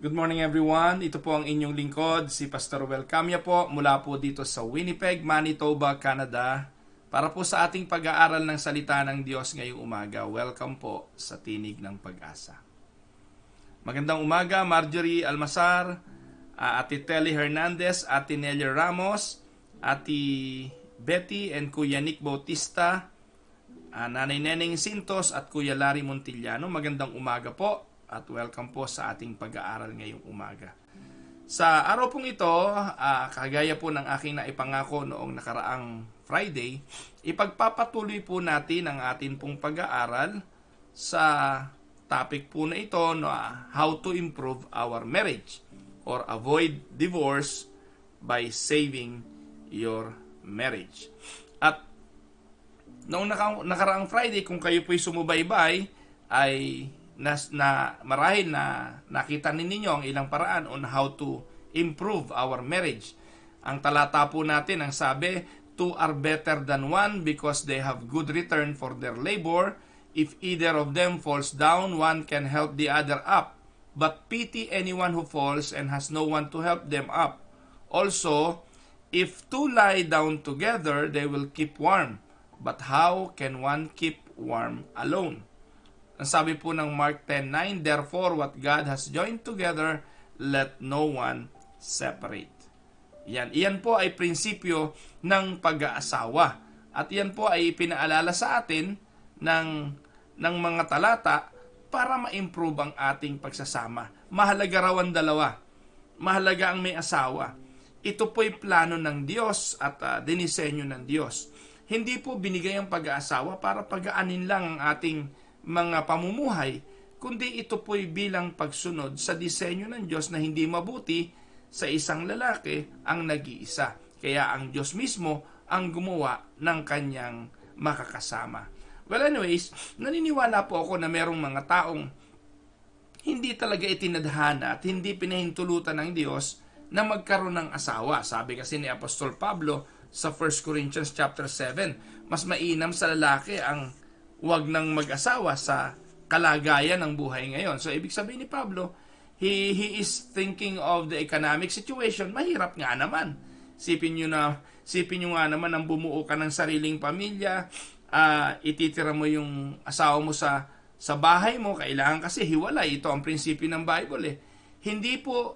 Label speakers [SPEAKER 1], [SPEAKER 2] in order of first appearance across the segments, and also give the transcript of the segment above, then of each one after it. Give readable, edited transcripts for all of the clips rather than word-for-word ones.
[SPEAKER 1] Good morning everyone. Ito po ang inyong lingkod, si Pastor Ruel Camya po mula po dito sa Winnipeg, Manitoba, Canada para po sa ating pag-aaral ng salita ng Diyos ngayong umaga. Welcome po sa Tinig ng Pag-asa. Magandang umaga, Marjorie Almasar, Ate Telly Hernandez, Ate Nelly Ramos, Ate Betty and Kuya Nick Bautista, Nanay Neneng Sintos at Kuya Larry Montillano. Magandang umaga po at welcome po sa ating pag-aaral ngayong umaga. Sa araw pong ito, kagaya po ng aking naipangako noong nakaraang Friday, ipagpapatuloy po natin ang ating pong pag-aaral sa topic po na ito, how to improve our marriage or avoid divorce by saving your marriage. At noong nakaraang Friday, kung kayo po'y sumubaybay, ay marahil na nakita ninyo ang ilang paraan on how to improve our marriage. Ang talata po natin, ang sabi, two are better than one because they have good return for their labor. If either of them falls down, one can help the other up. But pity anyone who falls and has no one to help them up. Also, if two lie down together, they will keep warm. But how can one keep warm alone? Ang sabi po ng Mark 10:9, therefore what God has joined together, let no one separate. Iyan po ay prinsipyo ng pag-aasawa. At iyan po ay pinaalala sa atin ng mga talata para ma-improve ang ating pagsasama. Mahalaga raw ang dalawa. Mahalaga ang may asawa. Ito po'y plano ng Diyos at dinisenyo ng Diyos. Hindi po binigay ang pag-aasawa para pagaanin lang ang ating mga pamumuhay, kundi ito po'y bilang pagsunod sa disenyo ng Diyos na hindi mabuti sa isang lalaki ang nag-iisa. Kaya ang Diyos mismo ang gumawa ng kanyang makakasama. Well anyways, naniniwala po ako na merong mga taong hindi talaga itinadhana at hindi pinahintulutan ng Diyos na magkaroon ng asawa. Sabi kasi ni Apostol Pablo sa 1 Corinthians chapter 7, mas mainam sa lalaki ang wag nang mag-asawa sa kalagayan ng buhay ngayon. So, ibig sabihin ni Pablo, he is thinking of the economic situation. Mahirap nga naman. Sipin nyo nga naman ang bumuo ka ng sariling pamilya, ititira mo yung asawa mo sa bahay mo, kailangan kasi hiwalay. Ito ang prinsipyo ng Bible eh. Hindi po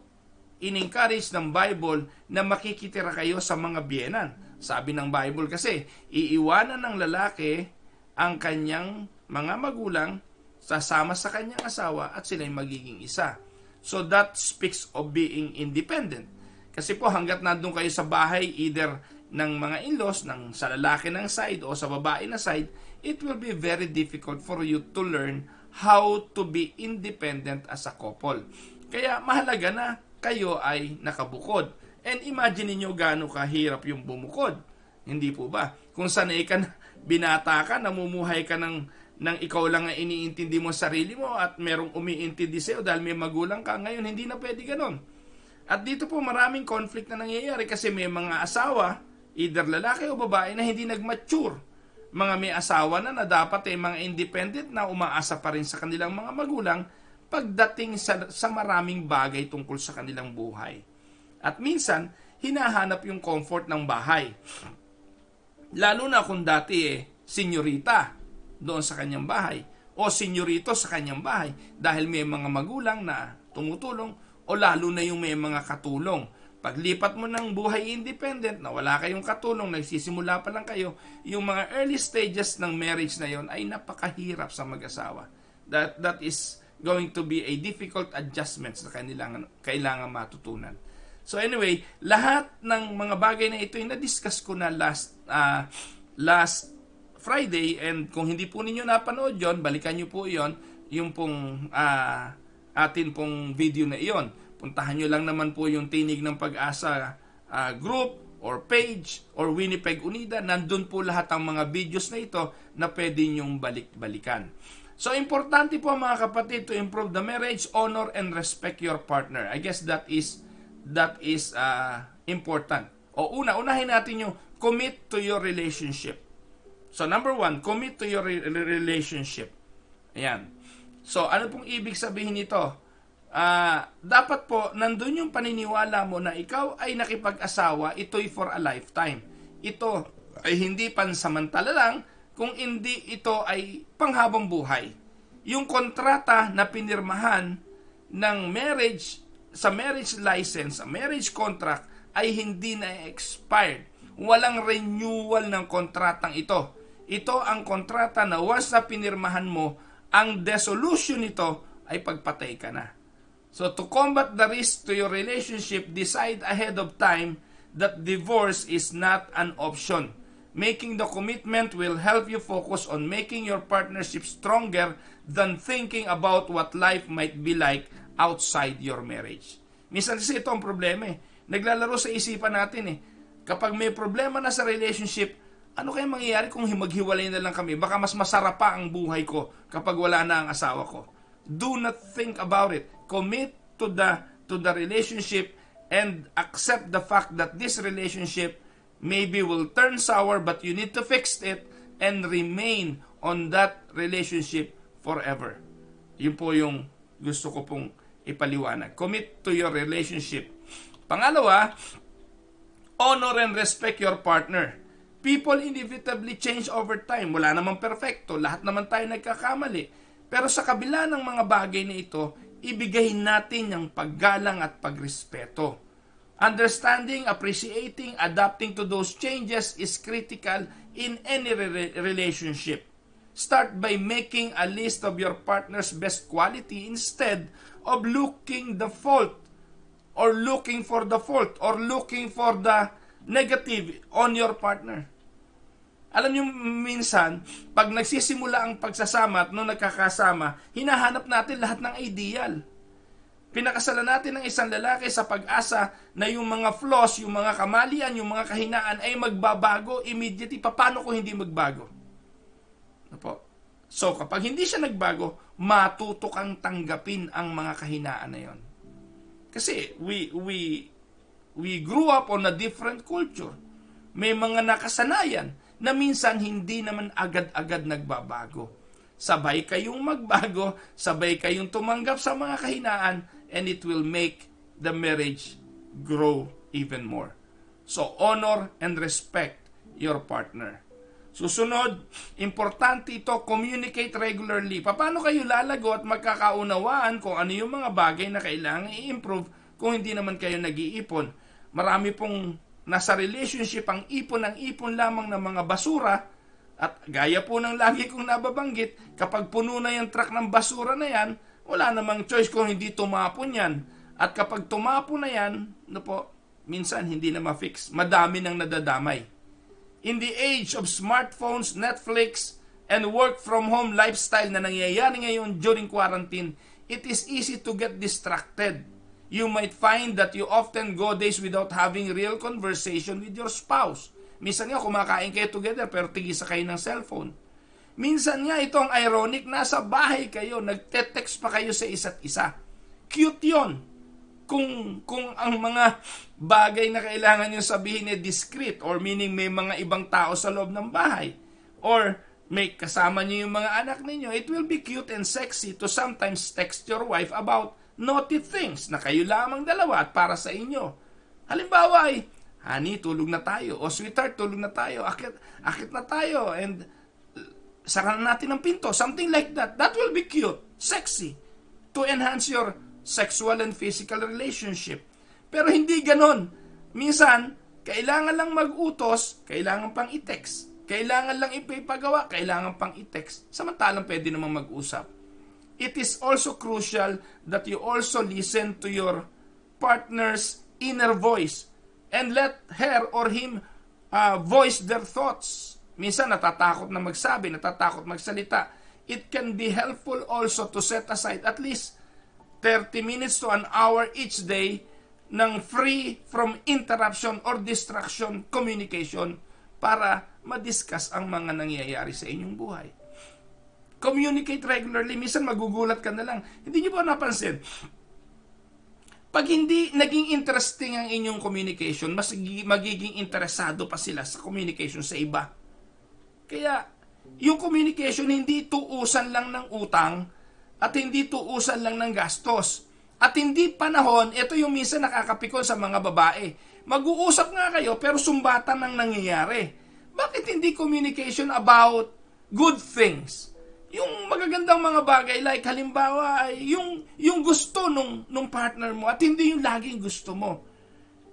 [SPEAKER 1] in-encourage ng Bible na makikitira kayo sa mga biyenan. Sabi ng Bible kasi, iiwanan ng lalaki ang kanyang mga magulang, sasama sa kanyang asawa at sila'y magiging isa. So that speaks of being independent. Kasi po hanggat nandun kayo sa bahay either ng mga in-laws, sa lalaki ng side o sa babae na side, it will be very difficult for you to learn how to be independent as a couple. Kaya mahalaga na kayo ay nakabukod. And imagine niyo gaano kahirap yung bumukod. Hindi po ba? Kung sanay ka na, binata ka, namumuhay ka ng ikaw lang ang iniintindi mo sarili mo at merong umiintindi sa'yo dahil may magulang ka. Ngayon, hindi na pwede ganon. At dito po maraming conflict na nangyayari kasi may mga asawa, either lalaki o babae, na hindi nag-mature. Mga may asawa na dapat mga independent na umaasa pa rin sa kanilang mga magulang pagdating sa maraming bagay tungkol sa kanilang buhay. At minsan, hinahanap yung comfort ng bahay. Lalo na kung dati senyorita doon sa kanyang bahay o senyorito sa kanyang bahay dahil may mga magulang na tumutulong o lalo na yung may mga katulong. Paglipat mo ng buhay independent na wala kayong katulong, nagsisimula pa lang kayo, yung mga early stages ng marriage na yon ay napakahirap sa mag-asawa. That is going to be a difficult adjustments na kailangan matutunan. So anyway, lahat ng mga bagay na ito ay na-discuss ko na last Friday, and kung hindi po ninyo napanood yon, balikan nyo po yon, yung pong atin pong video na iyon. Puntahan nyo lang naman po yung Tinig ng Pag-asa group or page or Winnipeg Unida. Nandun po lahat ang mga videos na ito na pwede nyong balik-balikan. So importante po mga kapatid, to improve the marriage, honor and respect your partner. I guess that is important. O unahin natin yung commit to your relationship. So number 1, commit to your relationship. Ayan. So ano pong ibig sabihin nito? dapat po nandun yung paniniwala mo na ikaw ay nakipag-asawa, ito'y for a lifetime. Ito ay hindi pansamantala lang, kung hindi ito ay panghabang buhay. Yung kontrata na pinirmahan ng marriage, sa marriage license, sa marriage contract, ay hindi na expired. Walang renewal ng kontratang ito. Ito ang kontrata na once na pinirmahan mo, ang dissolution nito ay pagpatay ka na. So to combat the risk to your relationship, decide ahead of time that divorce is not an option. Making the commitment will help you focus on making your partnership stronger than thinking about what life might be like outside your marriage. Minsan kasi ito ang problema eh. Naglalaro sa isipan natin eh. Kapag may problema na sa relationship, ano kaya mangyayari kung maghiwalay na lang kami? Baka mas masarap pa ang buhay ko kapag wala na ang asawa ko. Do not think about it. Commit to the relationship and accept the fact that this relationship maybe will turn sour, but you need to fix it and remain on that relationship forever. Yun po yung gusto ko pong ipaliwanag. Commit to your relationship. Pangalawa, honor and respect your partner. People inevitably change over time. Wala namang perfecto. Lahat naman tayo nagkakamali. Pero sa kabila ng mga bagay na ito, ibigay natin ang paggalang at pagrespeto. Understanding, appreciating, adapting to those changes is critical in any relationship. Start by making a list of your partner's best quality instead of looking the fault or looking for the fault or looking for the negative on your partner. Alam niyo, minsan, pag nagsisimula ang pagsasama at nung nagkakasama, hinahanap natin lahat ng ideal. Pinakasalan natin ng isang lalaki sa pag-asa na yung mga flaws, yung mga kamalian, yung mga kahinaan ay magbabago immediately. Paano kung hindi magbago? So, kapag hindi siya nagbago, matuto kang tanggapin ang mga kahinaan na yon. Kasi we grew up on a different culture. May mga nakasanayan na minsan hindi naman agad-agad nagbabago. Sabay kayong magbago, sabay kayong tumanggap sa mga kahinaan, and it will make the marriage grow even more. So, honor and respect your partner. Susunod, importante ito, communicate regularly. Paano kayo lalago at magkakaunawaan kung ano yung mga bagay na kailangan i-improve kung hindi naman kayo nag-iipon? Marami pong nasa relationship ang ipon lamang ng mga basura, at gaya po ng lagi kong nababanggit, kapag puno na yung truck ng basura na yan, wala namang choice kung hindi tumapon yan. At kapag tumapon na yan, minsan hindi na ma-fix. Madami nang nadadamay. In the age of smartphones, Netflix, and work from home lifestyle na nangyayari ngayon during quarantine, it is easy to get distracted. You might find that you often go days without having real conversation with your spouse. Minsan nga kumakain kayo together pero tigisa kayo ng cellphone. Minsan nga itong ironic, nasa bahay kayo, nagte-text pa kayo sa isa't isa. Cute yon. Kung ang mga bagay na kailangan nyo sabihin ay discreet, or meaning may mga ibang tao sa loob ng bahay, or may kasama nyo yung mga anak ninyo, it will be cute and sexy to sometimes text your wife about naughty things na kayo lamang dalawa at para sa inyo. Halimbawa ay, honey, tulog na tayo. O sweetheart, tulog na tayo. Akit na tayo. And sara na natin ang pinto. Something like that. That will be cute, sexy, to enhance your sexual and physical relationship. Pero hindi ganon. Minsan, kailangan lang mag-utos, kailangan pang i-text. Kailangan lang ipagawa, kailangan pang i-text. Samantalang pwede namang mag-usap. It is also crucial that you also listen to your partner's inner voice and let her or him voice their thoughts. Minsan natatakot na magsabi, natatakot magsalita. It can be helpful also to set aside at least 30 minutes to an hour each day ng free from interruption or distraction communication para madiscuss ang mga nangyayari sa inyong buhay. Communicate regularly. Minsan magugulat ka na lang. Hindi niyo ba napansin? Pag hindi naging interesting ang inyong communication, mas magiging interesado pa sila sa communication sa iba. Kaya, yung communication hindi tuusan lang ng utang at hindi tuusan lang ng gastos. At hindi panahon, ito yung minsan nakakapikon sa mga babae. Mag-uusap nga kayo pero sumbatan ang nangyayari. Bakit hindi communication about good things? Yung magagandang mga bagay like halimbawa ay yung gusto nung partner mo at hindi yung laging gusto mo.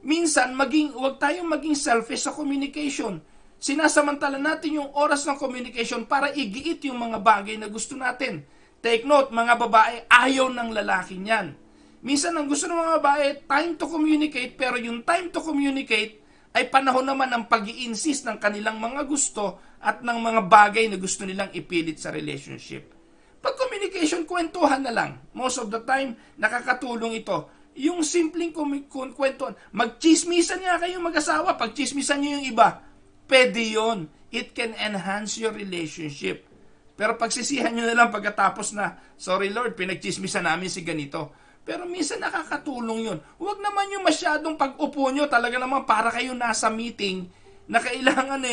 [SPEAKER 1] Minsan wag tayong maging selfish sa communication. Sinasamantala natin yung oras ng communication para igiit yung mga bagay na gusto natin. Take note, mga babae, ayaw ng lalaki niyan. Minsan ang gusto ng mga babae, time to communicate, pero yung time to communicate ay panahon naman ng pag-i-insist ng kanilang mga gusto at ng mga bagay na gusto nilang ipilit sa relationship. Pag communication, kwentuhan na lang. Most of the time, nakakatulong ito. Yung simpleng kwentuhan, magchismisan nga kayong mag-asawa, pagchismisan nyo yung iba, pwede yun. It can enhance your relationship. Pero pagsisihan nyo na lang pagkatapos na, sorry Lord, pinagchismisan namin si ganito. Pero minsan nakakatulong yun. Huwag naman yung masyadong pag-upo nyo, talaga naman para kayo nasa meeting na kailangan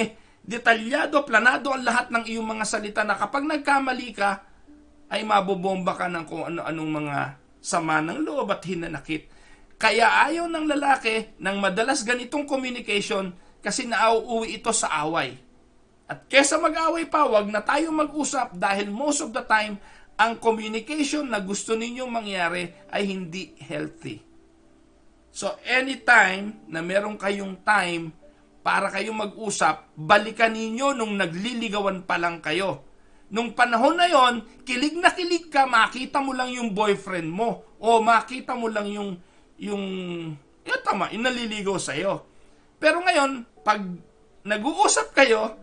[SPEAKER 1] detalyado, planado ang lahat ng iyong mga salita na kapag nagkamali ka, ay mabobomba ka ng kung ano-anong mga sama ng loob at hinanakit. Kaya ayaw ng lalaki ng madalas ganitong communication kasi nauuwi ito sa away. At kesa mag-away pa, wag na tayo mag-usap dahil most of the time, ang communication na gusto ninyong mangyari ay hindi healthy. So, anytime na meron kayong time para kayong mag-usap, balikan ninyo nung nagliligawan pa lang kayo. Nung panahon na yon, kilig na kilig ka, makita mo lang yung boyfriend mo o makita mo lang yung naliligaw sa'yo. Pero ngayon, pag nag-uusap kayo,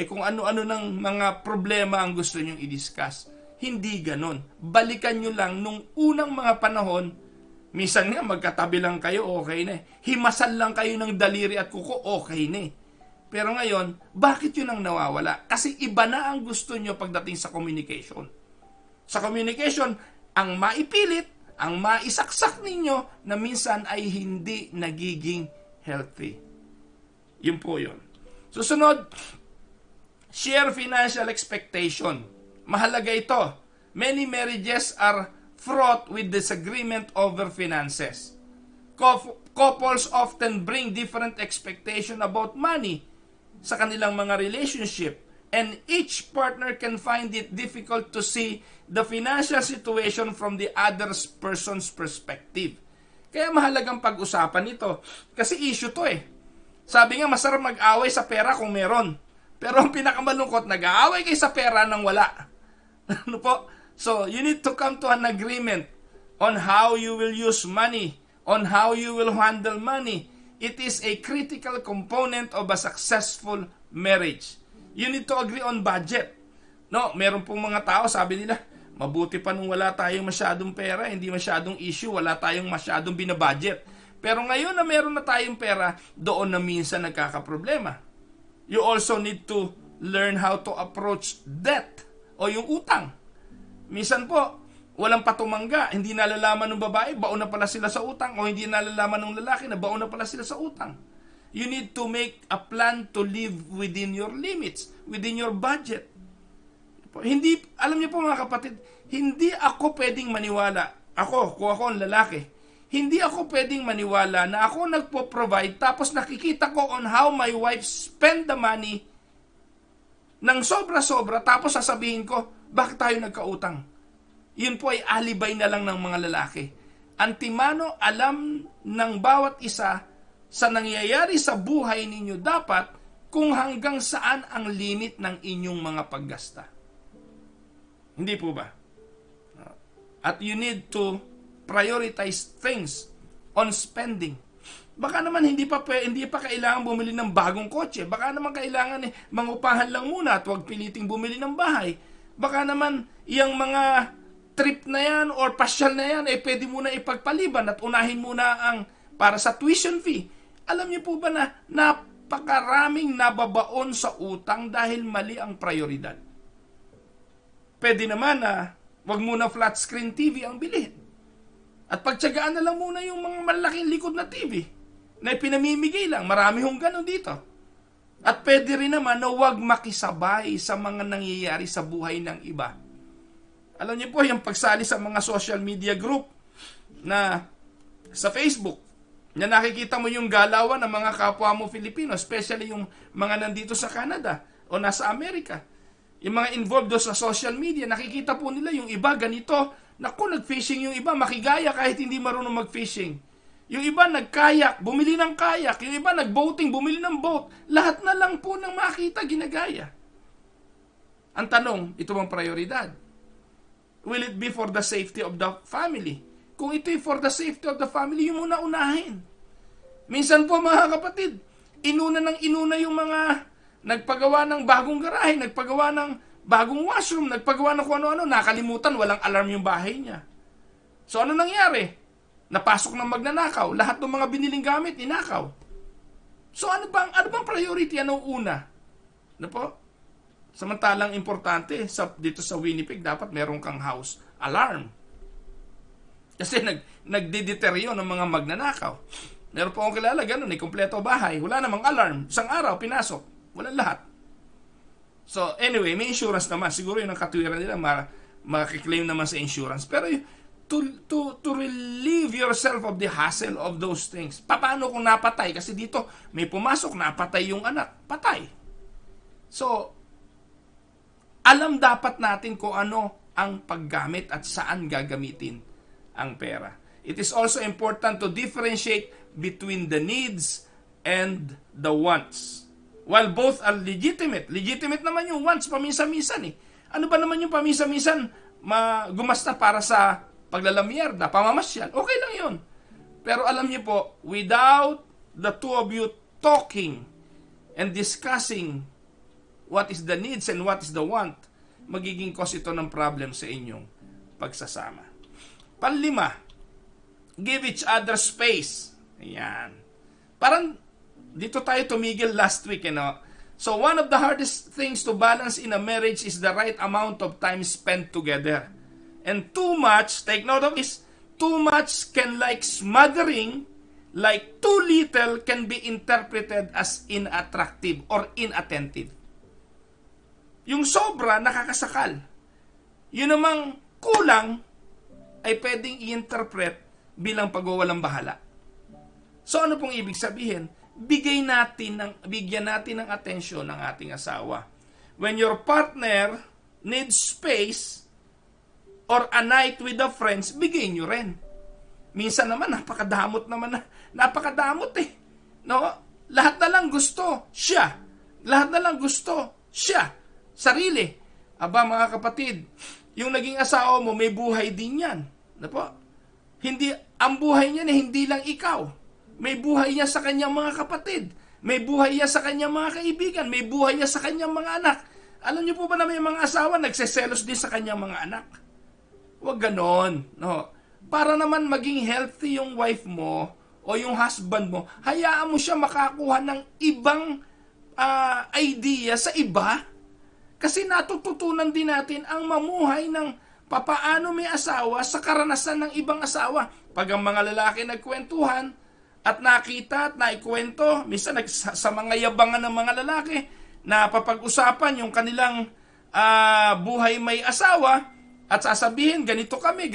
[SPEAKER 1] kung ano-ano ng mga problema ang gusto nyong i-discuss. Hindi ganon. Balikan nyo lang nung unang mga panahon, minsan nga magkatabi lang kayo, okay na. Himasal lang kayo ng daliri at kuko, okay na. Pero ngayon, bakit yun ang nawawala? Kasi iba na ang gusto nyo pagdating sa communication. Sa communication, ang maipilit, ang maisaksak ninyo na minsan ay hindi nagiging healthy. Yun po yun. Susunod, share financial expectation. Mahalaga ito. Many marriages are fraught with disagreement over finances. Couples often bring different expectation about money sa kanilang mga relationship, and each partner can find it difficult to see the financial situation from the other person's perspective. Kaya mahalagang pag-usapan ito. Kasi issue to Sabi nga, masarap mag-away sa pera kung meron. Pero ang pinakamalungkot, nag-aaway kayo sa pera nang wala. Ano po? So, you need to come to an agreement on how you will use money, on how you will handle money. It is a critical component of a successful marriage. You need to agree on budget. No, meron pong mga tao, sabi nila, mabuti pa nung wala tayong masyadong pera, hindi masyadong issue, wala tayong masyadong binabudget. Pero ngayon na meron na tayong pera, doon na minsan nagkakaproblema. You also need to learn how to approach debt o yung utang. Minsan po, walang patumangga, hindi nalalaman ng babae, baon na pala sila sa utang, o hindi nalalaman ng lalaki na baon na pala sila sa utang. You need to make a plan to live within your limits, within your budget. Hindi, alam niyo po mga kapatid, hindi ako pwedeng maniwala, kung ako ang lalaki, hindi ako pwedeng maniwala na ako nagpo-provide tapos nakikita ko on how my wife spend the money ng sobra-sobra tapos sasabihin ko, bakit tayo nagkautang? Yun po ay alibay na lang ng mga lalaki. Antimano, alam ng bawat isa sa nangyayari sa buhay ninyo dapat kung hanggang saan ang limit ng inyong mga paggasta. Hindi po ba? At you need to prioritize things on spending. Baka naman hindi pa kailangan bumili ng bagong kotse. Baka naman kailangan mangupahan lang muna at huwag piliting bumili ng bahay. Baka naman yung mga trip na yan or pasyal na yan pwede muna ipagpaliban at unahin muna ang para sa tuition fee. Alam niyo po ba na napakaraming nababaon sa utang dahil mali ang prioridad? Pwede naman na wag muna flat screen TV ang bilhin. At pagtyagaan na lang muna yung mga malaking likod na TV na pinamimigay lang. Marami hong gano'n dito. At pwede rin naman na huwag makisabay sa mga nangyayari sa buhay ng iba. Alam niyo po, yung pagsali sa mga social media group, na sa Facebook, na nakikita mo yung galawan ng mga kapwa mo Filipino, especially yung mga nandito sa Canada o nasa Amerika. Yung mga involved doon sa social media, nakikita po nila yung iba ganito. Naku, nag-fishing yung iba, makigaya kahit hindi marunong mag-fishing. Yung iba nag-kayak, bumili ng kayak. Yung iba nag-boating, bumili ng boat. Lahat na lang po ng makita, ginagaya. Ang tanong, ito bang prioridad? Will it be for the safety of the family? Kung ito'y for the safety of the family, yung muna unahin. Minsan po mga kapatid, inuna yung mga nagpagawa ng bagong garahe, nagpagawa ng bagong washroom, nagpagawa ng kung ano-ano, nakalimutan, walang alarm yung bahay niya. So ano nangyari? Napasok ng magnanakaw, lahat ng mga biniling gamit, ninakaw. So ano bang priority? Ano una? Ano po? Samantalang importante, dito sa Winnipeg, dapat meron kang house alarm. Kasi nagdideteryo ng mga magnanakaw. Meron po akong kilala, ganun, kompleto bahay. Wala namang alarm. Isang araw, pinasok. Walang lahat. So, anyway, may insurance naman. Siguro yun ang katwiran nila, makiklaim naman sa insurance. Pero to relieve yourself of the hassle of those things. Paano kung napatay? Kasi dito, may pumasok, napatay yung anak. Patay. So, alam dapat natin kung ano ang paggamit at saan gagamitin ang pera. It is also important to differentiate between the needs and the wants. While both are legitimate naman yung wants paminsan-minsan eh. Ano ba naman yung paminsan-minsan gumasta para sa paglalamierda, pamamasyal? Okay lang yun. Pero alam niyo po, without the two of you talking and discussing what is the needs and what is the want, magiging cause ito ng problem sa inyong pagsasama. Panlima, give each other space. Ayan. Parang dito tayo tumigil last week, So one of the hardest things to balance in a marriage is the right amount of time spent together. And too much, take note of this, too much can like smothering, like too little can be interpreted as inattractive or inattentive. Yung sobra, nakakasakal. Yun namang kulang, ay pwedeng i-interpret bilang pagwawalang bahala. So ano pong ibig sabihin? Bigyan natin ng atensyon ng ating asawa. When your partner needs space or a night with the friends, bigay nyo rin. Minsan naman, napakadamot eh. No? Lahat na lang gusto, siya. Lahat na lang gusto, siya. Sarili. Aba mga kapatid, yung naging asawa mo, may buhay din yan. Ano po? Ang buhay niya na hindi lang ikaw. May buhay niya sa kanyang mga kapatid. May buhay niya sa kanyang mga kaibigan. May buhay niya sa kanyang mga anak. Alam niyo po ba na may mga asawa nagseselos din sa kanyang mga anak? Huwag ganon. No? Para naman maging healthy yung wife mo o yung husband mo, hayaan mo siya makakuha ng ibang idea sa iba. Kasi natututunan din natin ang mamuhay ng papaano may asawa sa karanasan ng ibang asawa. Pag ang mga lalaki nagkwentuhan at nakita at naikwento, minsan sa mga yabangan ng mga lalaki, na papag-usapan yung kanilang buhay may asawa at sasabihin, ganito kami,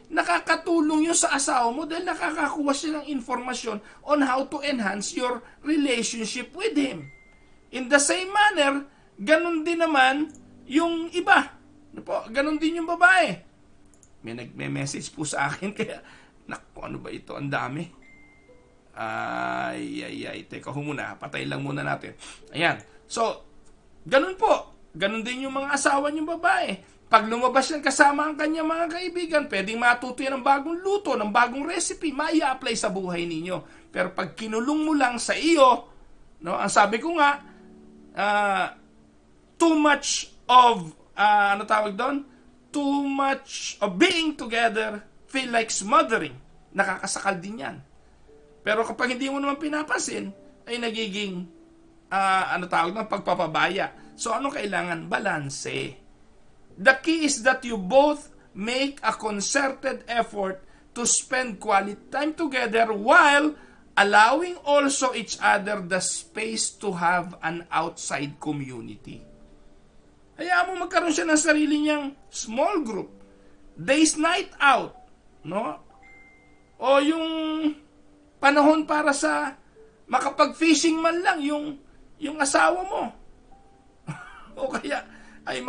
[SPEAKER 1] nakakatulong yun sa asawa mo dahil nakakakuha siya ng informasyon on how to enhance your relationship with him. In the same manner, ganun din naman yung iba. Ganun din yung babae. May nagme-message po sa akin kaya, naku, ano ba ito? Ang dami. Teka muna, patay lang muna natin. Ayan. So, ganun po. Ganun din yung mga asawa niyong babae. Pag lumabas yan kasama ang kanyang mga kaibigan, pwedeng matuto yan ng bagong luto, ng bagong recipe, mai-apply sa buhay ninyo. Pero pag kinulong mo lang sa iyo, no, ang sabi ko nga, too much of too much of being together feel like smothering. Nakakasakal din yan. Pero kapag hindi mo naman pinapansin, ay nagiging pagpapabaya. So ano kailangan? Balanse. The key is that you both make a concerted effort to spend quality time together while allowing also each other the space to have an outside community. Hayaan mo magkaroon siya ng sarili niyang small group. Days night out. No? O yung panahon para sa makapag-fishing man lang yung asawa mo. O kaya ay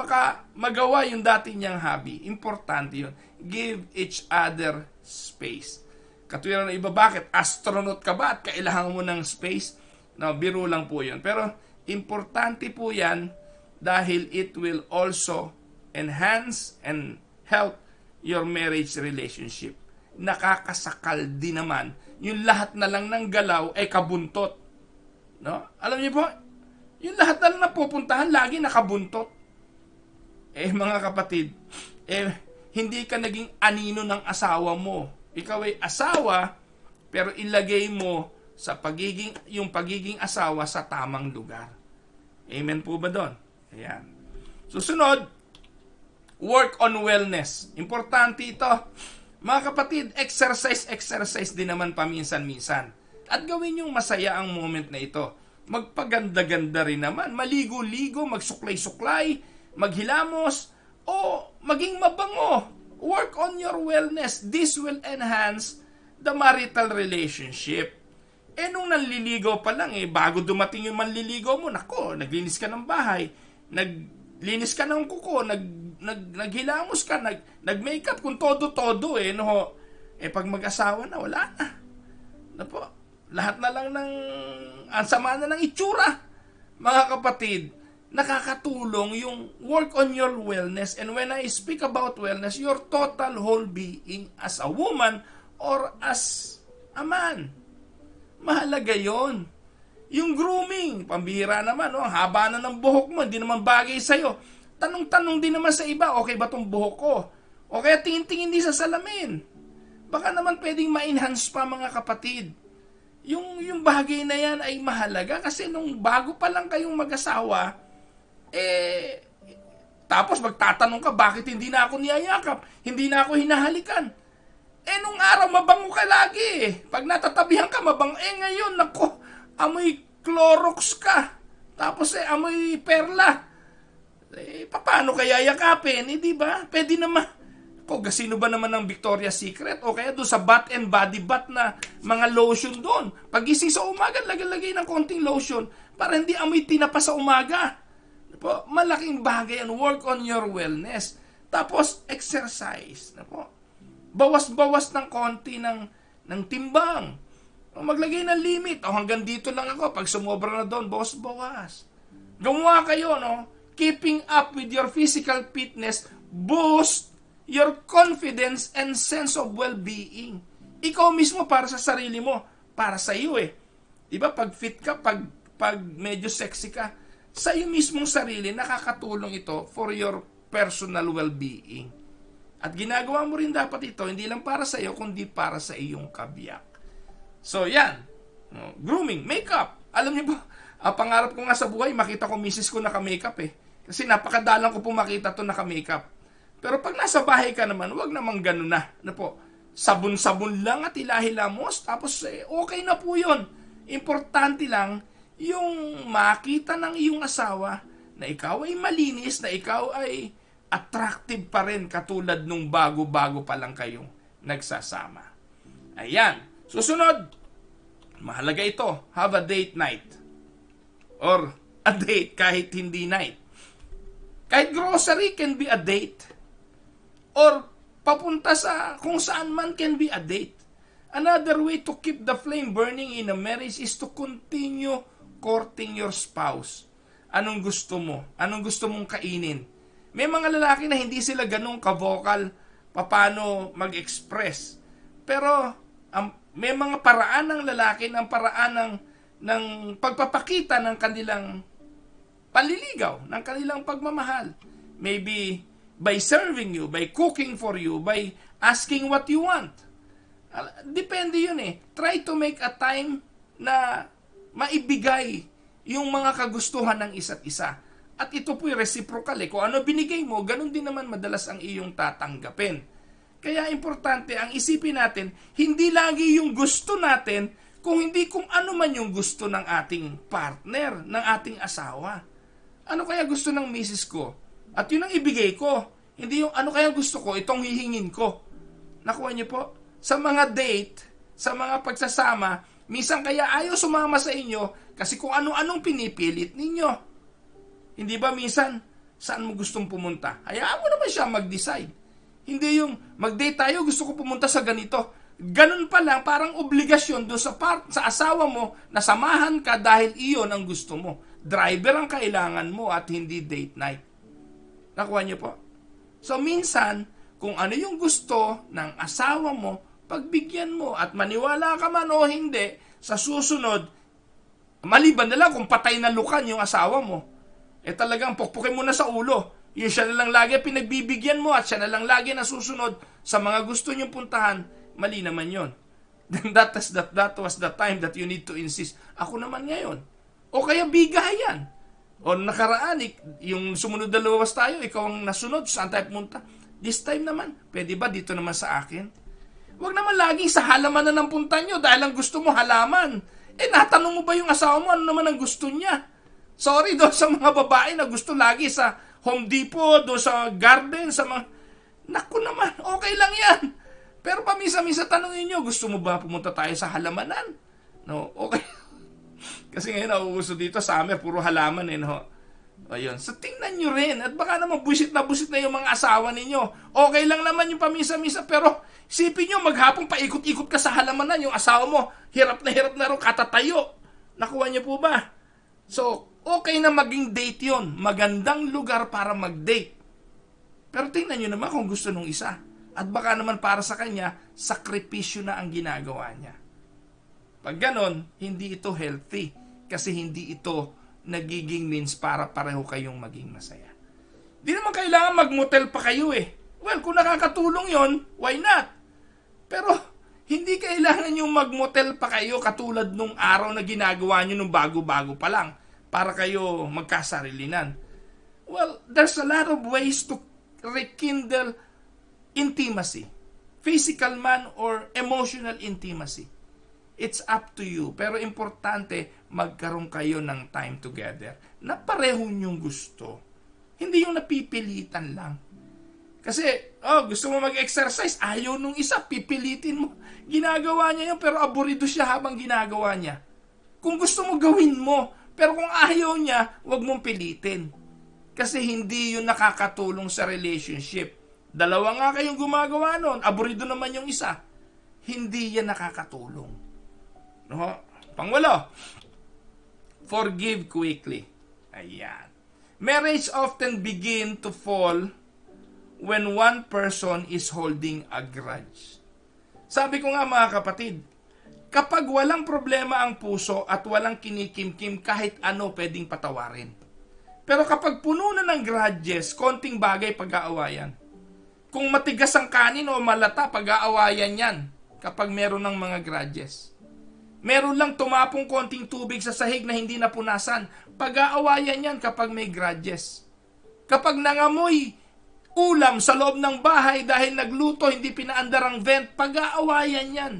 [SPEAKER 1] magawa yung dati niyang hobby. Importante yun. Give each other space. Katwiran ng iba, bakit? Astronaut ka ba at kailangan mo ng space? No, biro lang po yun. Pero importante po yan dahil it will also enhance and help your marriage relationship. Nakakasakal din naman. Yung lahat na lang ng galaw ay kabuntot. No? Alam niyo po, yung lahat na lang na pupuntahan, lagi nakabuntot. Mga kapatid, hindi ka naging anino ng asawa mo. Ikaw ay asawa, pero ilagay mo sa yung pagiging asawa sa tamang lugar. Amen po ba doon? Ayan. Susunod, work on wellness. Importante ito. Mga kapatid, exercise din naman paminsan-minsan. At gawin yung masaya ang moment na ito. Magpaganda-ganda rin naman. Maligo-ligo, magsuklay-suklay, maghilamos, o maging mabango. Work on your wellness. This will enhance the marital relationship. Nung nanliligaw pa lang, bago dumating yung manliligaw mo, nako, naglinis ka ng bahay, naglinis ka ng kuko, naghilamos ka, nag-makeup, kung todo-todo, no? Pag mag-asawa na, wala na. Napo, lahat na lang ang sama na ng itsura. Mga kapatid, nakakatulong yung work on your wellness. And when I speak about wellness, your total whole being as a woman or as a man. Mahalaga yon. Yung grooming, pambihira naman, no? Ang haba na ng buhok mo, hindi naman bagay sa'yo. Tanong-tanong din naman sa iba, okay ba tong buhok ko? O kaya tingin-tingin din sa salamin. Baka naman pwedeng ma-enhance pa, mga kapatid. Yung bagay na yan ay mahalaga kasi nung bago pa lang kayong mag-asawa, tapos magtatanong ka, bakit hindi na ako niyayakap? Hindi na ako hinahalikan. Nung araw, mabango ka lagi. Pag natatabihan ka, mabango. Ngayon, nako, amoy Clorox ka. Tapos, amoy perla. Paano kaya yakapin? Di ba? Pwede naman. Sino ba naman ng Victoria's Secret? O kaya doon sa Bath and Body Bath na mga lotion doon. Pagising sa umaga, lagay ng konting lotion para hindi amoy tinapa sa umaga. Po, malaking bagay ang work on your wellness. Tapos, exercise. Bawas-bawas ng konti ng timbang. Maglagay ng limit. Hanggang dito lang ako. Pag sumobra na doon, bawas-bawas. Gumawa kayo, no? Keeping up with your physical fitness boost your confidence and sense of well-being. Ikaw mismo para sa sarili mo. Para sa iyo Diba? Pag fit ka, pag medyo sexy ka, sa iyo mismong sarili, nakakatulong ito for your personal well-being. At ginagawa mo rin dapat ito, hindi lang para sa iyo, kundi para sa iyong kabiyak. So, yan. Grooming, makeup. Alam niyo ba, pangarap ko nga sa buhay, makita ko misis ko naka-makeup Kasi napakadalang ko po makita to naka-makeup. Pero pag nasa bahay ka naman, wag namang ganun na. Sabon-sabon lang at hilahilamos, tapos okay na po yun. Importante lang, yung makita ng iyong asawa na ikaw ay malinis, na ikaw ay attractive pa rin katulad nung bago-bago pa lang kayong nagsasama. Ayan. Susunod, mahalaga ito, have a date night. Or a date kahit hindi night. Kahit grocery can be a date. Or papunta sa kung saan man can be a date. Another way to keep the flame burning in a marriage is to continue courting your spouse. Anong gusto mo? Anong gusto mong kainin? May mga lalaki na hindi sila ganun ka-vocal paano mag-express. Pero may mga paraan ng lalaki, ng paraan ng pagpapakita ng kanilang panliligaw, ng kanilang pagmamahal. Maybe by serving you, by cooking for you, by asking what you want. Depende yun Try to make a time na maibigay yung mga kagustuhan ng isa't isa. At ito po'y reciprocal Kung ano binigay mo, ganun din naman madalas ang iyong tatanggapin. Kaya importante, ang isipin natin, hindi lagi yung gusto natin, kung hindi kung ano man yung gusto ng ating partner, ng ating asawa. Ano kaya gusto ng misis ko? At yun ang ibigay ko. Hindi yung ano kaya gusto ko, itong hihingin ko. Nakuha niyo po? sa mga date, sa mga pagsasama, minsan kaya ayaw sumama sa inyo kasi kung ano-anong pinipilit ninyo. Hindi ba minsan, saan mo gustong pumunta? Hayaan mo naman siya mag-decide. Hindi yung, mag-date tayo, gusto ko pumunta sa ganito. Ganun pa lang, parang obligasyon doon sa asawa mo na samahan ka dahil iyon ang gusto mo. Driver ang kailangan mo at hindi date night. Nakuha niyo po? So minsan, kung ano yung gusto ng asawa mo, pagbigyan mo at maniwala ka man o hindi, sa susunod, maliban na lang kung patay na lukan yung asawa mo, talagang pukpukin mo na sa ulo. Yung siya na lang lagi pinagbibigyan mo at siya na lang lagi nasusunod sa mga gusto niyong puntahan, mali naman yon. Then that was the time that you need to insist. Ako naman ngayon. O kaya bigayan. O nakaraan, yung sumunod na luwas tayo, ikaw ang nasunod, saan tayo pumunta? This time naman, pwede ba dito naman sa akin? Huwag naman laging sa halaman na ng punta nyo dahil ang gusto mo halaman. Natanong mo ba yung asawa mo ano naman ang gusto niya? Sorry doon sa mga babae na gusto lagi sa Home Depot, doon sa garden, sa mga... Naku naman, okay lang yan. Pero pamisa-misa tanongin nyo, gusto mo ba pumunta tayo sa halamanan? No, okay. Kasi ngayon nauuso dito sa amin, puro halaman no? Ayun. So tingnan nyo rin. At baka naman busit na yung mga asawa ninyo. Okay lang naman yung pamisa-misa, pero sipin nyo, maghapong paikot-ikot ka sa halamanan, yung asawa mo, hirap na rin katatayo. Nakuha nyo po ba? So, okay na maging date yon. Magandang lugar para mag-date. Pero tingnan nyo naman kung gusto nung isa. At baka naman para sa kanya, sakripisyo na ang ginagawa niya. Pag ganon, hindi ito healthy. Kasi hindi ito nagiging means para pareho kayong maging masaya. Di naman kailangan mag-motel pa kayo Well, kung nakakatulong yon, why not? Pero, hindi kailangan yung mag-motel pa kayo katulad nung araw na ginagawa nyo nung bago-bago pa lang para kayo magkasarilinan. Well, there's a lot of ways to rekindle intimacy. Physical man or emotional intimacy. It's up to you. Pero importante, magkaroon kayo ng time together na pareho nyong gusto. Hindi yung napipilitan lang. Kasi, gusto mo mag-exercise, ayaw nung isa, pipilitin mo. Ginagawa niya yun, pero aburido siya habang ginagawa niya. Kung gusto mo, gawin mo. Pero kung ayaw niya, wag mong pilitin. Kasi hindi yun nakakatulong sa relationship. Dalawa nga kayong gumagawa nun, aburido naman yung isa. Hindi yan nakakatulong. No? Pangwalo, forgive quickly. Ayan. Marriage often begin to fall when one person is holding a grudge. Sabi ko nga mga kapatid, kapag walang problema ang puso at walang kinikimkim, kahit ano pwedeng patawarin. Pero kapag puno na ng grudges, konting bagay pag-aawayan. Kung matigas ang kanin o malata, pag-aawayan yan kapag meron ng mga grudges. Meron lang tumapong konting tubig sa sahig na hindi napunasan, pag-aawayan yan kapag may grudges. Kapag nangamoy ulam sa loob ng bahay dahil nagluto, hindi pinaandar ang vent, pag-aawayan yan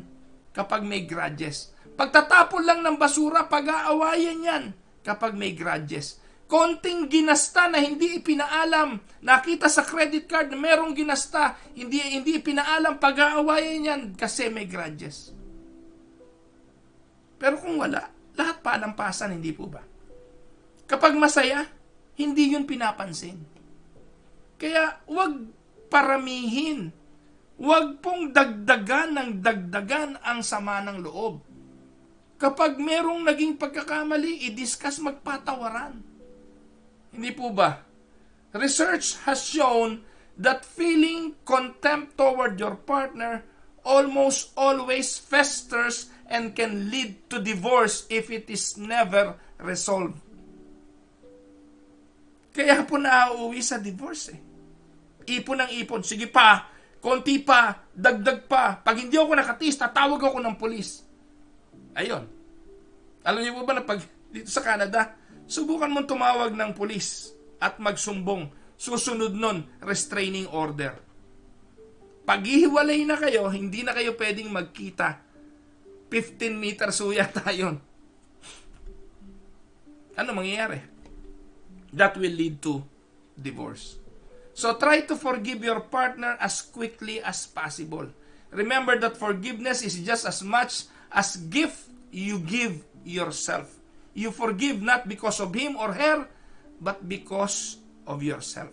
[SPEAKER 1] kapag may grudges. Pagtatapon lang ng basura, pag-aawayan yan kapag may grudges. Konting ginasta na hindi ipinaalam, nakita sa credit card na merong ginasta, hindi ipinaalam, pag-aawayan yan kasi may grudges. Pero kung wala, lahat palampasan, hindi po ba? Kapag masaya, hindi yun pinapansin. Kaya wag paramihin. Wag pong dagdagan ng dagdagan ang sama ng loob. Kapag merong naging pagkakamali, i-discuss, magpatawaran. Hindi po ba? Research has shown that feeling contempt toward your partner almost always festers and can lead to divorce if it is never resolved. Kaya po nauuwi sa divorce Ipon ng ipon. Sige pa, konti pa, dagdag pa. Pag hindi ako nakatiis, tatawag ako ng pulis. Ayun. Alam niyo po ba na pag dito sa Canada, subukan mong tumawag ng pulis at magsumbong. Susunod nun, restraining order. Paghihiwalay na kayo, hindi na kayo pwedeng magkita. 15 meters suya tayo. Ano mangyayari? That will lead to divorce. So try to forgive your partner as quickly as possible. Remember that forgiveness is just as much as gift you give yourself. You forgive not because of him or her, but because of yourself.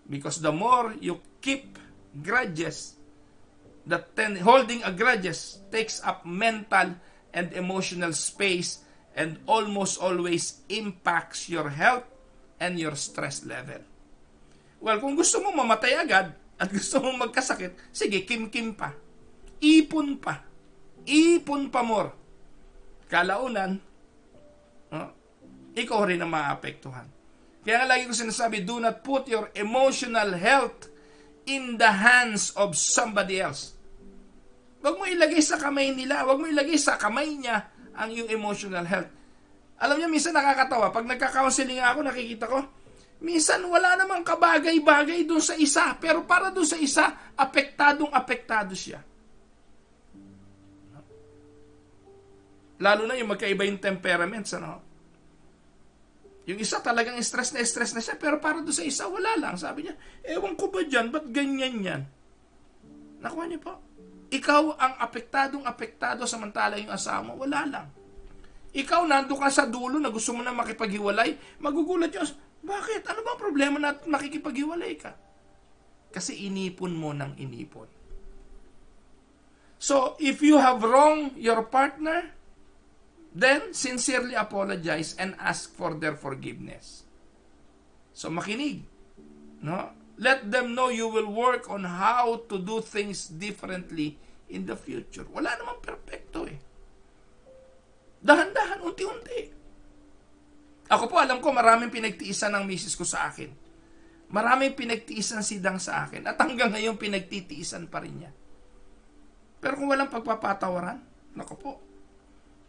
[SPEAKER 1] Because the more you keep grudges, holding a grudges takes up mental and emotional space and almost always impacts your health and your stress level. Well, kung gusto mo mamatay agad at gusto mo magkasakit, sige, kim-kim pa. Ipon pa. Ipon pa more. Kalaunan, ikaw rin ang maapektuhan. Kaya nga lagi ko sinasabi, do not put your emotional health in the hands of somebody else. Huwag mo ilagay sa kamay nila, huwag mo ilagay sa kamay niya ang iyong emotional health. Alam niyo, minsan nakakatawa, pag nagka-counseling ako, nakikita ko, minsan wala namang kabagay-bagay dun sa isa, pero para dun sa isa, apektado siya. Lalo na yung magkaiba yung temperaments, ano? Yung isa talagang stress na siya, pero para doon sa isa, wala lang. Sabi niya, ewan ko ba dyan, ba't ganyan yan? Nakuha niyo po. Ikaw ang apektado samantala yung asawa mo, wala lang. Ikaw nando ka sa dulo na gusto mo na makipaghiwalay, magugulat yun. Bakit? Ano ba ang problema na makikipaghiwalay ka? Kasi inipon mo ng inipon. So, if you have wronged your partner, then sincerely apologize and ask for their forgiveness. So makinig, no? Let them know you will work on how to do things differently in the future. Wala namang perfecto eh. Dahan-dahan, unti-unti. Ako po, alam ko, maraming pinagtiisan ng misis ko sa akin. Maraming pinagtiisan si Dang sa akin. At hanggang ngayon, pinagtitiisan pa rin niya. Pero kung walang pagpapatawaran, naku po,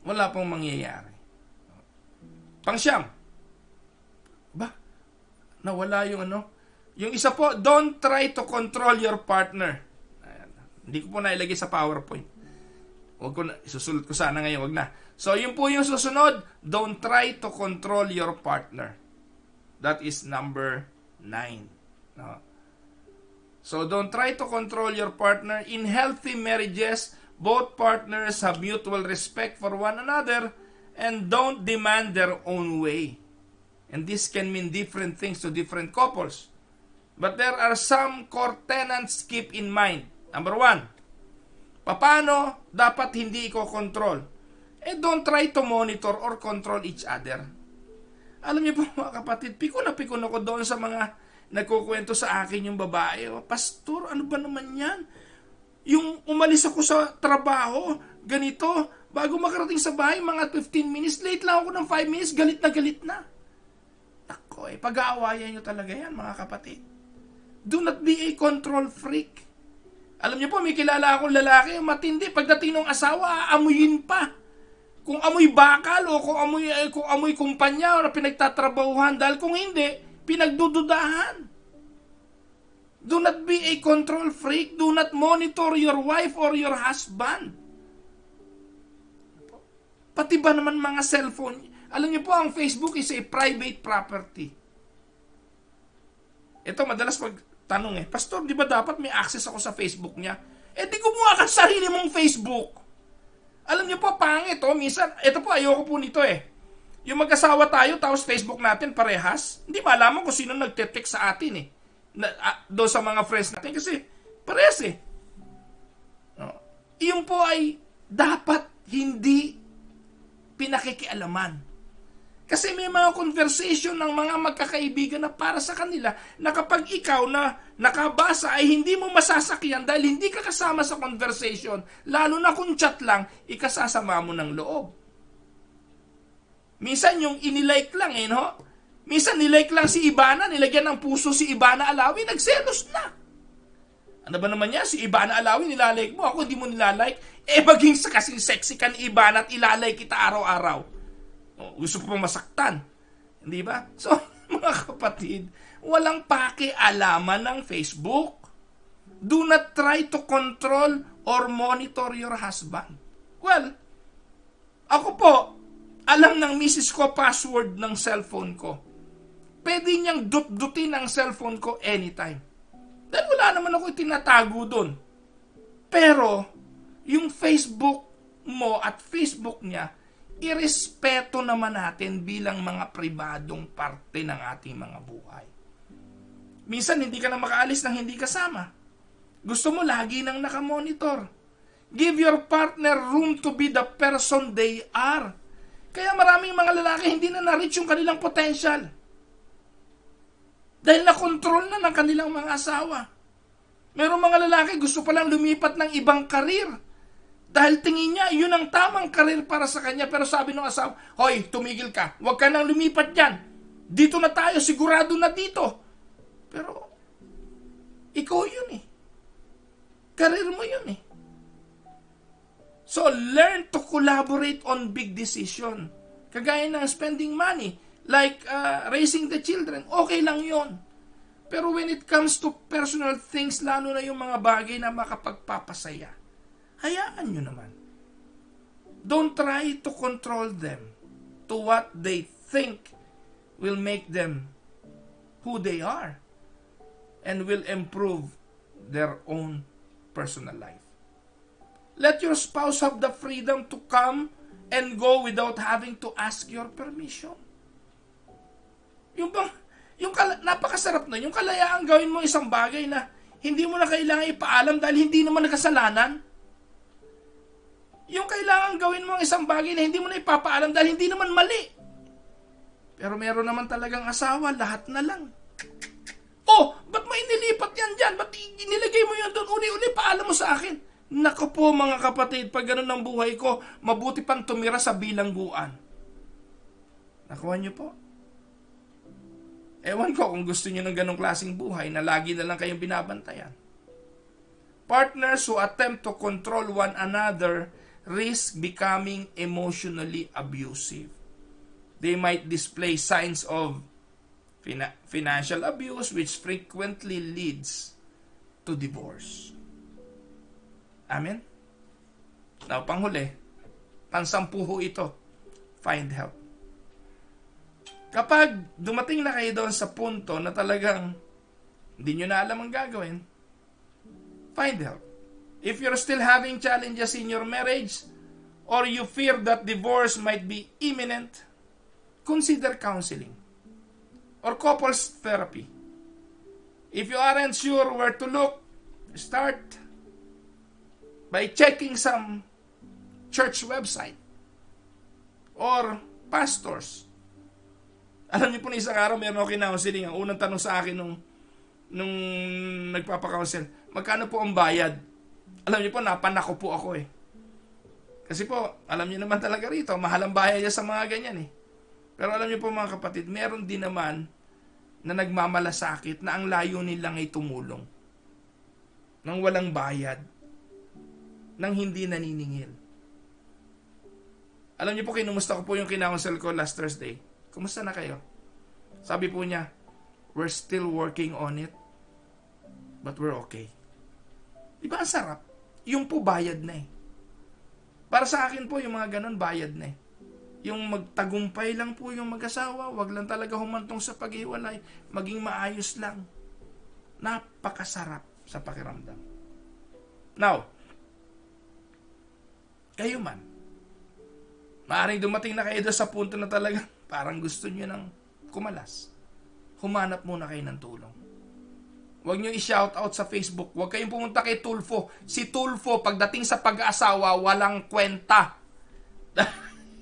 [SPEAKER 1] wala pong mangyayari. Pangsyam. Ba? Nawala yung ano? Yung isa po, don't try to control your partner. Ayan. Hindi ko po nailagay sa PowerPoint. Wag ko na, isusulat ko sana ngayon, wag na. So, yun po yung susunod. Don't try to control your partner. That is number 9. No? So, don't try to control your partner. In healthy marriages, both partners have mutual respect for one another and don't demand their own way. And this can mean different things to different couples. But there are some core tenets keep in mind. Number 1, paano dapat hindi i-control? Don't try to monitor or control each other. Alam niyo po mga kapatid, pikon ako doon sa mga nagkukwento sa akin yung babae. Pastor, ano ba naman yan? Yung umalis ako sa trabaho, ganito, bago makarating sa bahay, mga 15 minutes, late lang ako ng 5 minutes, galit na. Ako pag-aawayan nyo talaga yan, mga kapatid. Do not be a control freak. Alam niyo po, may kilala akong lalaki, matindi, pagdating ng asawa, aamuyin pa. Kung amoy bakal o kung amoy kumpanya o pinagtatrabahuhan, dahil kung hindi, pinagdududahan. Do not be a control freak. Do not monitor your wife or your husband. Pati ba naman mga cellphone? Alam niyo po, ang Facebook is a private property. Ito, madalas pagtanong Pastor, di ba dapat may access ako sa Facebook niya? Di gumawa ka sa sarili mong Facebook. Alam niyo po, pangit minsan, ito po, ayoko po nito Yung mag-asawa tayo, tapos Facebook natin parehas, hindi malaman kung sino nagte-text sa atin doon sa mga friends natin kasi parehas no? Iyon po ay dapat hindi pinakikialaman. Kasi may mga conversation ng mga magkakaibigan na para sa kanila na kapag ikaw na nakabasa ay hindi mo masasakyan dahil hindi ka kasama sa conversation, lalo na kung chat lang, ikasasama mo ng loob. Minsan yung inilike lang no? Minsan nilike lang si Ibana, nilagyan ng puso si Ibana Alawi, nagselos na. Ano ba naman yan? Si Ibana Alawi, nilalike mo. Ako, hindi mo nilalike. Maging kasing sexy ka ni Ibana at ilalike kita araw-araw. Gusto ko pang masaktan. Hindi ba? So, mga kapatid, walang pakialaman ng Facebook. Do not try to control or monitor your husband. Well, ako po, alam ng misis ko password ng cellphone ko. Pwede niyang dut-dutin ang cellphone ko anytime. Dahil wala naman ako itinatago doon. Pero, yung Facebook mo at Facebook niya, irespeto naman natin bilang mga pribadong parte ng ating mga buhay. Minsan, hindi ka na makaalis nang hindi kasama. Gusto mo lagi nang nakamonitor. Give your partner room to be the person they are. Kaya maraming mga lalaki hindi na na-reach yung kanilang potential. Dahil na-control na ng kanilang mga asawa. Merong mga lalaki gusto palang lumipat ng ibang karir. Dahil tingin niya, yun ang tamang karir para sa kanya. Pero sabi ng asawa, hoy, tumigil ka. Huwag ka nang lumipat dyan. Dito na tayo, sigurado na dito. Pero, ikaw yun eh. Karir mo yun eh. So, learn to collaborate on big decision. Kagaya ng spending money, like raising the children, okay lang yon. Pero when it comes to personal things, lalo na yung mga bagay na makapagpapasaya, hayaan nyo naman. Don't try to control them to what they think will make them who they are and will improve their own personal life. Let your spouse have the freedom to come and go without having to ask your permission. Napakasarap na, yung kalayaan gawin mo isang bagay na hindi mo na kailangan ipaalam dahil hindi naman nakasalanan. Yung kailangan gawin mo ang isang bagay na hindi mo na ipapaalam dahil hindi naman mali. Pero meron naman talagang asawa, lahat na lang. Oh, ba't mo inilipat yan dyan? Ba't inilagay mo yan doon? Uli-uli, paalam mo sa akin. Naku po mga kapatid, pag ganun ang buhay ko, mabuti pang tumira sa bilangguan. Nakuha niyo po? Ewan ko kung gusto niyo ng ganung klaseng buhay na lagi na lang kayong binabantayan. Partners who attempt to control one another risk becoming emotionally abusive. They might display signs of financial abuse which frequently leads to divorce. Amen? Now, panghuli, pansampuho ito, find help. Kapag dumating na kayo doon sa punto na talagang hindi nyo na alam ang gagawin, find help. If you're still having challenges in your marriage or you fear that divorce might be imminent, consider counseling or couples therapy. If you aren't sure where to look, start by checking some church website or pastors. Alam niyo po na isang araw meron ako kinaunseling. Ang unang tanong sa akin nung nagpapakounsel, magkano po ang bayad? Alam niyo po, napanako po ako eh. Kasi po, alam niyo naman talaga rito, mahal ang bayad niya sa mga ganyan eh. Pero alam niyo po mga kapatid, meron din naman na nagmamalasakit na ang layunin lang ay tumulong. Nang walang bayad. Nang hindi naniningil. Alam niyo po, kinumusta ko po yung kinounsel ko last Thursday. Kumusta na kayo? Sabi po niya, we're still working on it, but we're okay. Diba ang sarap? Yung po bayad na eh. Para sa akin po, yung mga ganun, bayad na eh. Yung magtagumpay lang po yung mag-asawa, wag lang talaga humantong sa paghiwalay, maging maayos lang. Napakasarap sa pakiramdam. Now, kayo man, maaaring dumating na kayo doon sa punto na talaga parang gusto nyo nang kumalas. Humanap muna kayo ng tulong. Huwag nyo i-shoutout sa Facebook. Huwag kayong pumunta kay Tulfo. Si Tulfo, pagdating sa pag-aasawa, walang kwenta.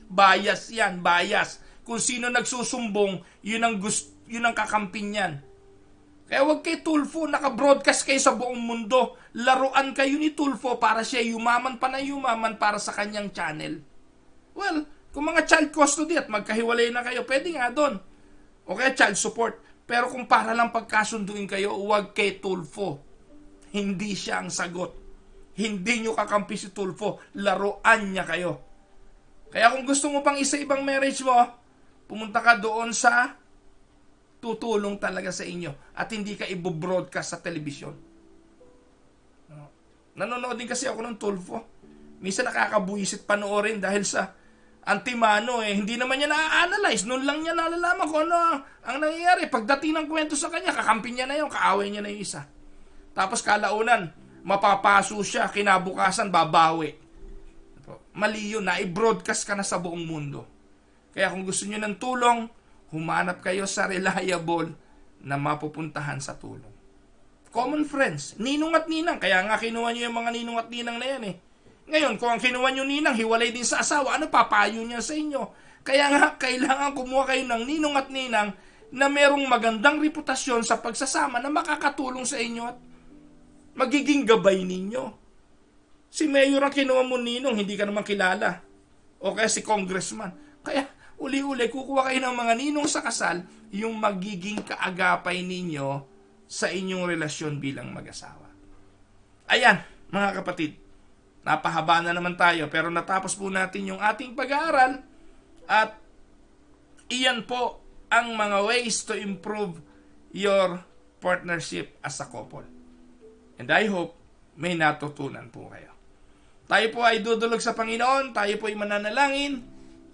[SPEAKER 1] Bias yan, bias. Kung sino nagsusumbong, yun ang kakampin yan. Kaya huwag kay Tulfo, naka-broadcast kayo sa buong mundo. Laruan kayo ni Tulfo para siya yumaman pa na yumaman para sa kanyang channel. Well, kung mga child custody at magkahiwalay na kayo, pwede nga doon. O kaya child support. Pero kung para lang pagkasunduin kayo, huwag kay Tulfo. Hindi siya ang sagot. Hindi nyo kakampi si Tulfo. Laruan niya kayo. Kaya kung gusto mo pang isa ibang marriage mo, pumunta ka doon sa tutulong talaga sa inyo at hindi ka i-broadcast sa telebisyon. Nanonood din kasi ako ng Tulfo. Minsan nakakabuisit panoorin dahil sa antimano eh. Hindi naman niya na-analyze. Noon lang niya nalalaman kung ano ang nangyayari. Pagdating ng kwento sa kanya, kakampi niya na yun, kaaway niya na yung isa. Tapos kalaunan, mapapaso siya, kinabukasan babawi. Mali yun, na-broadcast ka na sa buong mundo. Kaya kung gusto nyo ng tulong, humanap kayo sa reliable na mapupuntahan sa tulong. Common friends, ninong at ninang. Kaya nga kinuha nyo yung mga ninong at ninang na yan eh. Ngayon, kung ang kinuha nyo ninang, hiwalay din sa asawa, ano papayo niya sa inyo? Kaya nga, kailangan kumuha kayo ng ninong at ninang na merong magandang reputasyon sa pagsasama na makakatulong sa inyo at magiging gabay ninyo. Si Mayor ang kinuha mo ninong, hindi ka naman kilala. O kaya si Congressman. Kaya uli-uli, kukuha kayo ng mga ninong sa kasal, yung magiging kaagapay ninyo sa inyong relasyon bilang mag-asawa. Ayan, mga kapatid. Napahaba na naman tayo, pero natapos po natin yung ating pag-aaral at iyan po ang mga ways to improve your partnership as a couple. And I hope may natutunan po kayo. Tayo po ay dudulog sa Panginoon, tayo po ay mananalangin.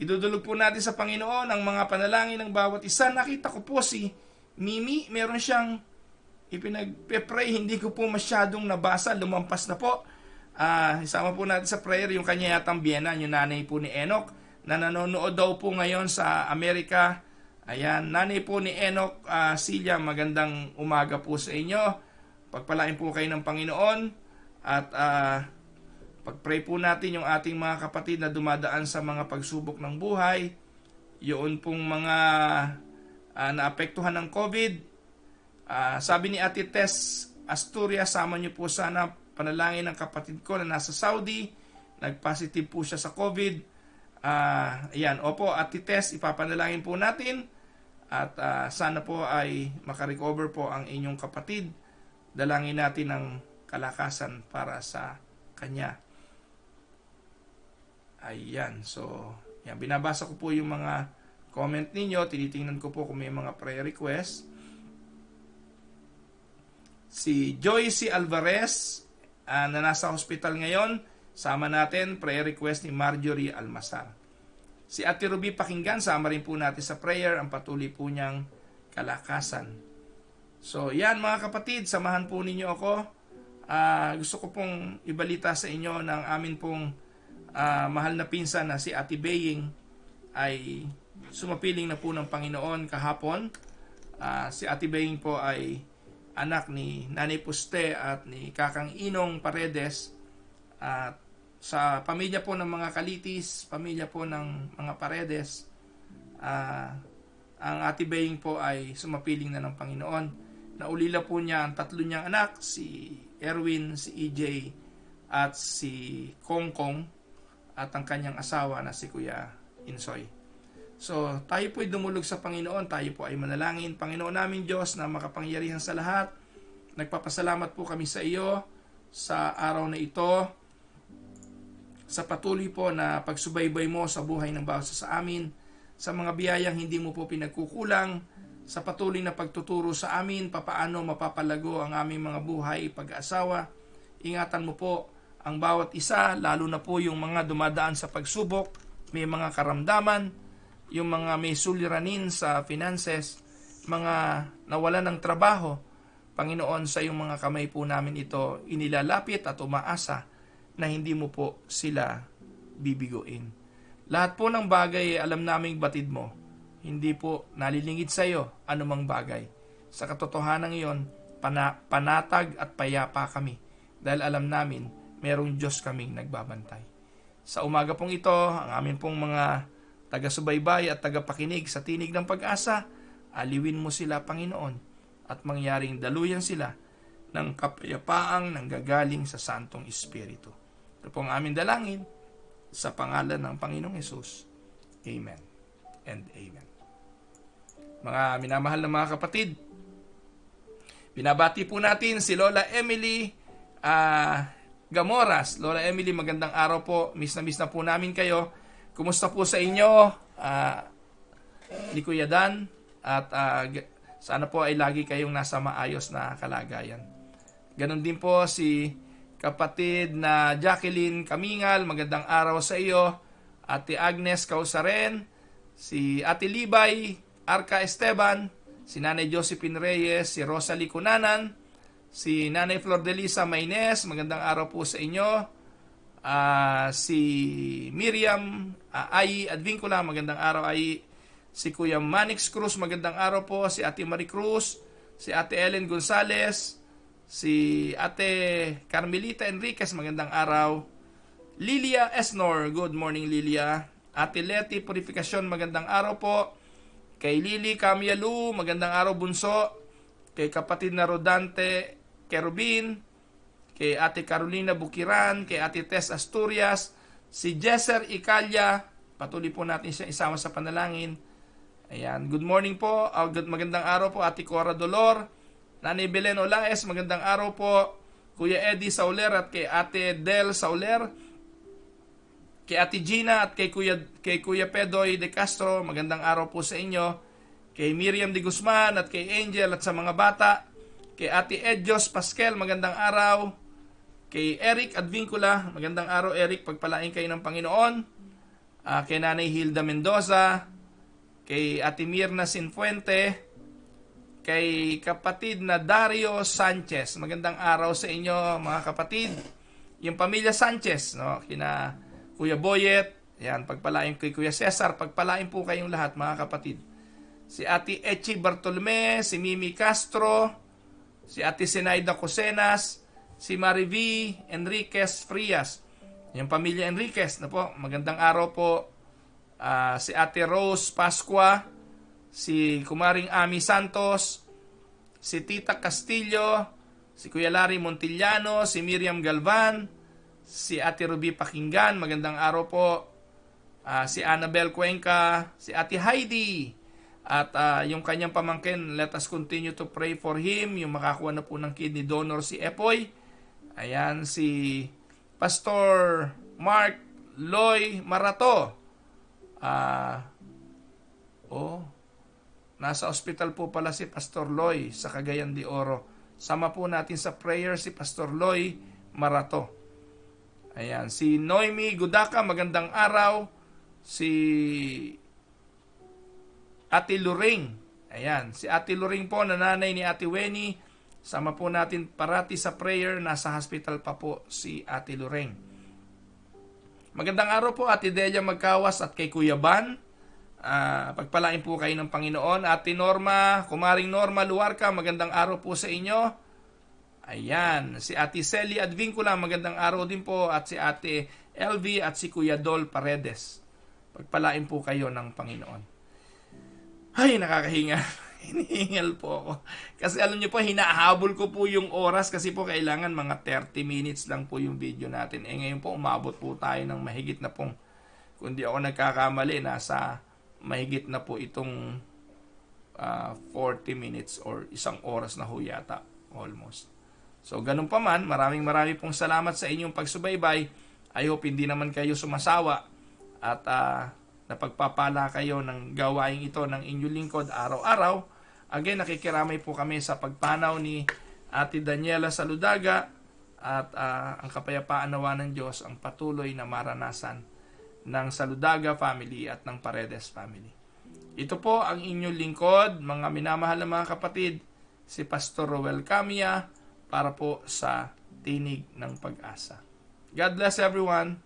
[SPEAKER 1] Idudulog po natin sa Panginoon ang mga panalangin ng bawat isa. Nakita ko po si Mimi, meron siyang ipinagpe-pray, hindi ko po masyadong nabasa, lumampas na po. Isama po natin sa prayer yung kanya yatang biyena, yung nanay po ni Enoch, na nanonood daw po ngayon sa Amerika. Ayan, nanay po ni Enoch, Silya, magandang umaga po sa inyo. Pagpalain po kayo ng Panginoon at pag-pray po natin yung ating mga kapatid na dumadaan sa mga pagsubok ng buhay, yun pong mga naapektuhan ng COVID. Sabi ni Ate Tess Asturias, sama niyo po sana panalangin ng kapatid ko na nasa Saudi, nag-positive po siya sa COVID. Ayan, opo, Ate Tess, ipapanalangin po natin at sana po ay makarecover po ang inyong kapatid. Dalangin natin ng kalakasan para sa kanya. Ayan, so yan, binabasa ko po yung mga comment ninyo, tinitingnan ko po kung may mga prayer request. Si Joyce Alvarez, na nasa hospital ngayon, sama natin, prayer request ni Marjorie Almasar. Si Ate Ruby Pakinggan, sama rin po natin sa prayer, ang patuloy po niyang kalakasan. So yan mga kapatid, samahan po ninyo ako. Gusto ko pong ibalita sa inyo ng amin pong mahal na pinsan na si Ate Baying ay sumapiling na po ng Panginoon kahapon. Si Ate Baying po ay anak ni Nanay Puste at ni Kakang Inong Paredes. At sa pamilya po ng mga Kalitis, pamilya po ng mga Paredes, ang Ate Baying po ay sumapiling na ng Panginoon. Naulila po niya ang tatlo niyang anak, si Erwin, si EJ, at si Kongkong, at ang kanyang asawa na si Kuya Insoy. So, tayo po ay dumulog sa Panginoon, tayo po ay manalangin. Panginoon namin Diyos na makapangyarihan sa lahat, nagpapasalamat po kami sa iyo sa araw na ito, sa patuloy po na pagsubaybay mo sa buhay ng bawat isa sa amin, sa mga biyayang hindi mo po pinagkukulang, sa patuloy na pagtuturo sa amin, papaano mapapalago ang aming mga buhay, pag-aasawa. Ingatan mo po ang bawat isa, lalo na po yung mga dumadaan sa pagsubok, may mga karamdaman, yung mga may suliranin sa finances, mga nawalan ng trabaho. Panginoon, sa iyong mga kamay po namin ito inilalapit at umaasa na hindi mo po sila bibiguin. Lahat po ng bagay alam naming batid mo. Hindi po nalilingid sa iyo anumang bagay. Sa katotohanan iyon, panatag at payapa kami dahil alam namin merong Diyos kaming nagbabantay. Sa umaga pong ito, ang amin pong mga taga-subaybay at tagapakinig sa Tinig ng Pag-asa, aliwin mo sila, Panginoon, at mangyaring daluyan sila ng kapayapaang nanggagaling sa Santong Espiritu. Ito po ang aming dalangin sa pangalan ng Panginoong Hesus. Amen and amen. Mga minamahal na mga kapatid, binabati po natin si Lola Emily Gamoras. Lola Emily, magandang araw po. Miss na po namin kayo. Kumusta po sa inyo? Ni Kuya Dan. At sana po ay lagi kayong nasa maayos na kalagayan. Ganon din po si kapatid na Jacqueline Kamingal. Magandang araw sa iyo. Ate Agnes Causaren. Si Ate Libay Arca Esteban. Si Nanay Josephine Reyes. Si Rosalie Cunanan. Si Nanay Flor de Lisa Maynes, magandang araw po sa inyo. Si Miriam Ai Advincula, magandang araw Ai. Si Kuya Manix Cruz, magandang araw po. Si Ate Marie Cruz, si Ate Ellen Gonzales, si Ate Carmelita Enriquez, magandang araw. Lilia Esnor, good morning Lilia. Ate Leti Purificacion, magandang araw po. Kay Lily Camialu, magandang araw bunso. Kay kapatid na Rodante Kerubin, kay Ate Carolina Bukiran, kay Ate Tess Asturias, si Jesser Icalya, patuloy po natin siya isama sa panalangin. Ayan, good morning po, magandang araw po Ate Cora Dolor, Nanay Belen Olaes, magandang araw po, Kuya Eddie Sauler at kay Ate Del Sauler, kay Ate Gina at kay Kuya Pedoy de Castro, magandang araw po sa inyo. Kay Miriam de Guzman at kay Angel at sa mga bata. Kay Ate Edios Pascal, magandang araw. Kay Eric Advincula, magandang araw Eric, pagpalain kayo ng Panginoon. Kay Nanay Hilda Mendoza, kay Ate Mirna Sinfuente, kay kapatid na Dario Sanchez, magandang araw sa inyo mga kapatid. Yung pamilya Sanchez, no, kina Kuya Boyet, yan, pagpalain kay Kuya Cesar, pagpalain po kayong lahat mga kapatid. Si Ate Echi Bartolome, si Mimi Castro, si Ate Zenaida Cosenas, si Mariví Enriquez Frias, yung pamilya Enriquez na po, magandang araw po. Si Ate Rose Pascua, si Kumaring Ami Santos, si Tita Castillo, si Kuya Larry Montillano, si Miriam Galvan, si Ate Ruby Pakinggan, magandang araw po. Si Annabel Cuenca, si Ate Heidi, at yung kanyang pamangkin, let us continue to pray for him, yung makakuha na po ng kidney donor si Epoy. Ayan, si Pastor Mark Loy Marato. Nasa hospital po pala si Pastor Loy sa Cagayan de Oro. Sama po natin sa prayer si Pastor Loy Marato. Ayan, si Noemi Gudaka, magandang araw. Si Ate Luring. Ayan, si Ate Luring po, nanay ni Ate Weni. Sama po natin parati sa prayer. Nasa hospital pa po si Ate Luring. Magandang araw po Ate Delia Magkawas at kay Kuya Ban. Pagpalain po kayo ng Panginoon. Ate Norma, Kumaring Norma Luarca, magandang araw po sa inyo. Ayan, si Ate Celia Advincula, magandang araw din po, at si Ate LV at si Kuya Dol Paredes. Pagpalain po kayo ng Panginoon. Ay, nakakahinga. Hinihingal po ako. Kasi alam niyo po, hinahabol ko po yung oras kasi po kailangan mga 30 minutes lang po yung video natin. Ngayon po, umabot po tayo ng mahigit na pong, kung di ako nagkakamali, nasa mahigit na po itong 40 minutes or isang oras na ho yata, almost. So, ganun pa man, maraming pong salamat sa inyong pagsubaybay. I hope hindi naman kayo sumasawa at napagpapala kayo ng gawain ito ng inyong lingkod araw-araw. Again, nakikiramay po kami sa pagpanaw ni Ate Daniela Saludaga at ang kapayapaan nawa ng Diyos ang patuloy na maranasan ng Saludaga family at ng Paredes family. Ito po ang inyong lingkod, mga minamahal na mga kapatid, si Pastor Roel Camia, para po sa Tinig ng Pag-asa. God bless everyone.